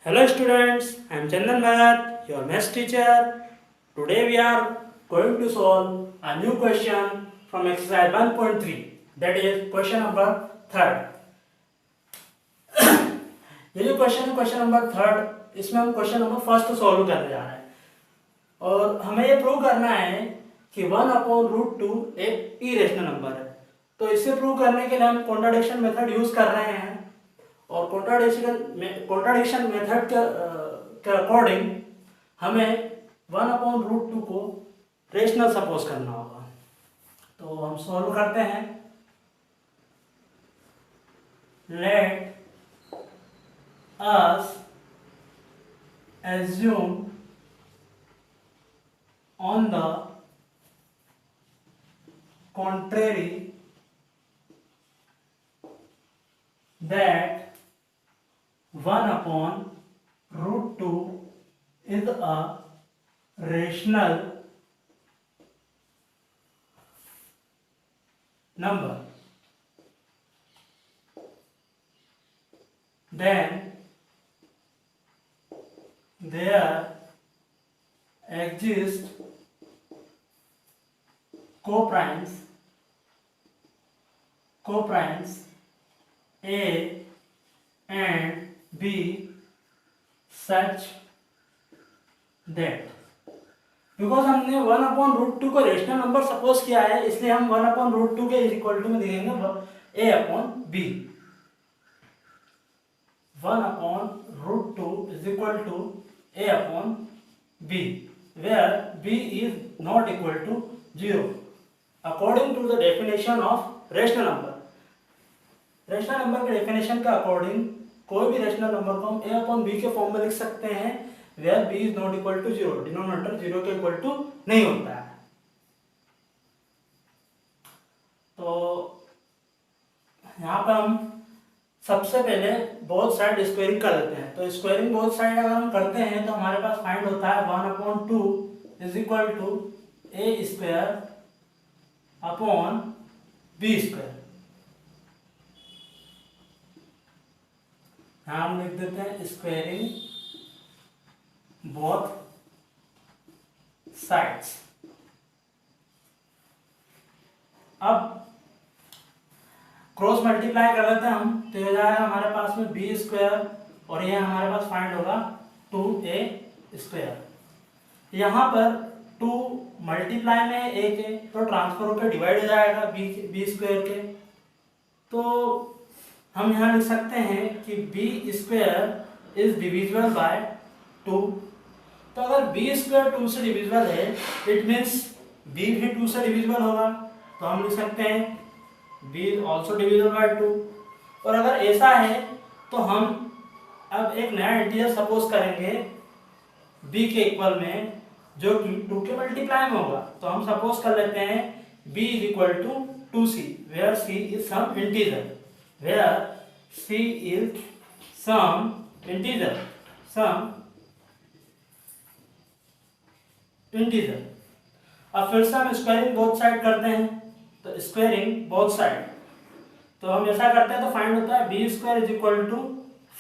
Hello students, I am Chandan Bharat, your maths teacher. Today we are going to solve a new question from exercise 1.3, that is question number 3rd. ये जो question number 3rd, इसमें हम question number first solve करने जा रहे हैं और हमें ये प्रूव करना है कि 1/√2 एक इरेशनल नंबर है। तो इसे प्रूव करने के लिए हम कॉन्ट्राडिक्शन मेथड यूज कर रहे हैं और कॉन्ट्राडिक्शन मेथड के अकॉर्डिंग हमें 1/√2 को रेशनल सपोज करना होगा। तो हम सॉल्व करते हैं। Let us assume on the contrary that 1/√2 is a rational number, then there exist coprimes A and B such that, because हमने 1/√2 को रेशनल नंबर सपोज किया है, इसलिए हम 1/√2 के इक्वल टू में लिखेंगे A/B। 1/√2 is equal to A/B, where B is not equal to 0 according to the definition of rational number। Rational number के डेफिनेशन के अकॉर्डिंग कोई भी रेशनल नंबर को हम A/B के फॉर्म में लिख सकते हैं where B is not equal to 0, denominator 0 के इक्वल टू नहीं होता है। तो यहाँ पर हम सबसे पहले बोथ साइड स्क्वायरिंग कर लेते हैं। तो स्क्वायरिंग बोथ साइड अगर हम करते हैं तो हमारे पास फाइंड होता है 1/2 is equal to A² upon B²। यहाँ हम लिख देते हैं स्क्वायरिंग बोथ साइड्स। अब क्रॉस मल्टीप्लाई कर लेते हैं हम, तो ये जाएगा हमारे पास में B² और ये हमारे पास फाइंड होगा 2A²। यहाँ पर 2 मल्टीप्लाई में 1 है तो ट्रांसफर होकर डिवाइड हो जाएगा B² के। तो हम यहाँ लिख सकते हैं कि B² इज डिविजिबल बाय 2। तो अगर B² 2 से डिविजिबल है, इट मीन्स B भी 2 से डिविजिबल होगा। तो हम लिख सकते हैं B is also divisible by 2। और अगर ऐसा है तो हम अब एक नया इंटीजर सपोज करेंगे B के इक्वल में, जो कि 2 के मल्टीप्लाई में होगा। तो हम सपोज कर लेते हैं B is equal to 2C, where C is some integer, अब फिर से हम स्क्वायरिंग बोथ साइड करते हैं। तो स्क्वायरिंग बोथ साइड, तो हम ऐसा करते हैं तो फाइंड होता है B² is equal to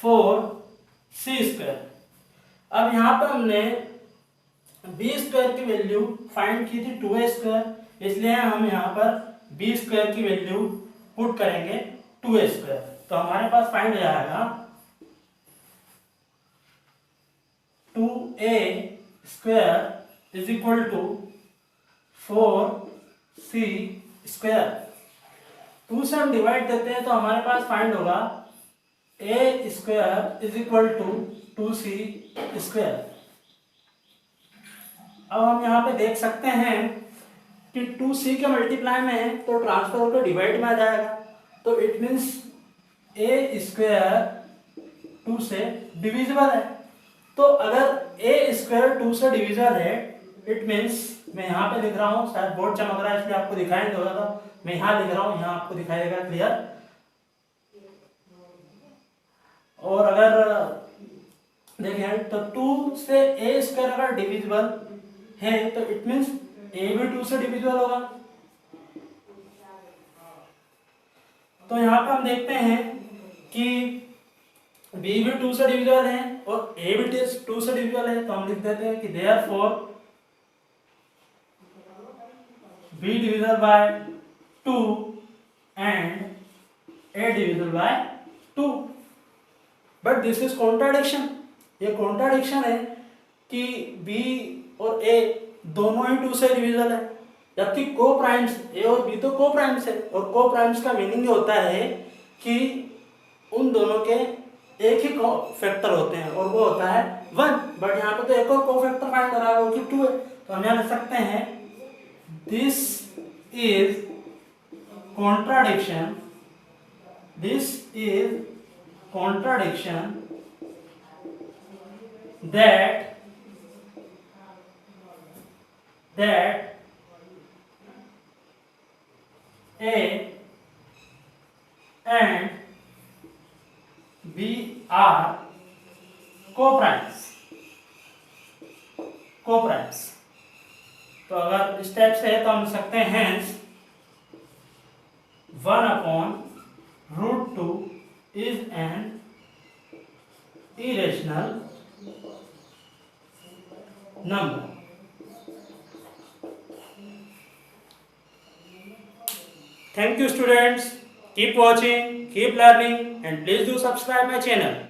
4C²। अब यहाँ पर हमने B² की वैल्यू फाइंड की थी 2A², इसलिए हम यहाँ पर B² की वैल्यू पुट करेंगे 2A²। तो हमारे पास फाइंड हो जाएगा 2A² is equal to 4C²। 2 से हम डिवाइड देते हैं तो हमारे पास फाइंड होगा A² is equal to 2C²। अब हम यहाँ पे देख सकते हैं कि 2C के मल्टीप्लाई में है तो ट्रांसफर होकर डिवाइड में आ जाएगा। तो इट मीन्स A² 2 से डिविजिबल है। तो अगर A² 2 से डिविजिबल है, इट मीन्स मैं यहाँ पे लिख रहा हूँ, शायद बोर्ड चमक रहा है इसलिए आपको दिखाई नहीं देगा, तो मैं यहाँ लिख रहा हूँ, यहाँ आपको दिखाई देगा क्लियर। और अगर देखें तो 2 से A² अगर डिविजिबल है तो इट मीन्स A भी 2 से डिविजिबल होगा। तो यहाँ पे हम देखते हैं कि बी भी 2 से डिविजिबल है और ए भी 2 से डिविजिबल है, तो हम लिख देते हैं कि therefore be divisible by 2 and A divisible by 2। But this is contradiction, ये कॉन्ट्राडिक्शन है कि बी और ए दोनों ही 2 से डिविजिबल है, जबकि को प्राइम्स ए और बी तो को प्राइम्स है, और को प्राइम्स का मीनिंग ये होता है कि उन दोनों के एक ही फैक्टर होते हैं और वो होता है 1। बट यहाँ पे तो एक और को फैक्टर फाइंड करा है वो कि 2 है, तो हम यहाँ लिख सकते हैं this is contradiction, this is contradiction that A and B are co-primes, co-primes। तो अगर इस टाइप से है तो हम लिख सकते हैं hence 1/√2 is an irrational number। Thank you students, keep watching, keep learning and please do subscribe my channel।